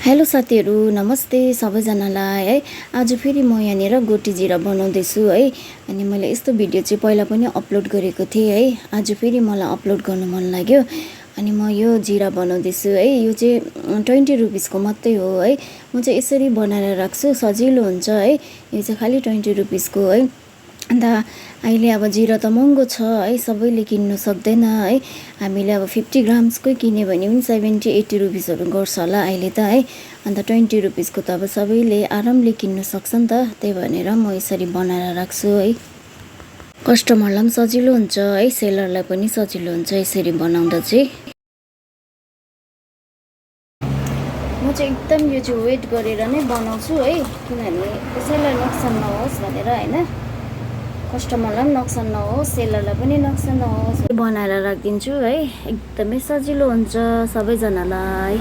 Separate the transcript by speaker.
Speaker 1: Hello साथीहरू, नमस्ते सबैजनालाई है। आज फेरि म यहाँनिर गोटी जिरा बनाउँदैछु है। अनि मैले यस्तो भिडियो चाहिँ पहिला पनि अपलोड गरेको थिएँ है। आज फेरि मलाई अपलोड गर्नु मन लाग्यो अनि म यो जिरा बनाउँदैछु है। यो चाहिँ 20 रुपिसको मात्रै हो है। म चाहिँ यसरी बनाएर राख्छु, सजिलो हुन्छ है। यो चाहिँ खालि 20 रुपिसको है। अन्त अहिले अब जिरा त महँगो छ है, सबैले किन्नु सक्दैन है। हामीले अब 50 ग्राम्सकै किन्यो भने पनि 70-80 रुपिसहरू गर्छ होला अहिले त है। अन्त 20 रुपिसको त अब सबैले आरामले किन्नु सक्छ नि त, त्यही भनेर म यसरी बनाएर राख्छु है। कस्टमरलाई पनि सजिलो हुन्छ है, सेलरलाई पनि सजिलो हुन्छ यसरी बनाउँदा चाहिँ। म चाहिँ एकदम यो चाहिँ वेट गरेर नै बनाउँछु है, किनभने कसैलाई नोक्सान नहोस् भनेर होइन। कस्टमरलाई पनि नोक्सान नहोस्, सेलरलाई पनि नोक्सान नहोस् बनाएर राखिदिन्छु है। एकदमै सजिलो हुन्छ सबैजनालाई।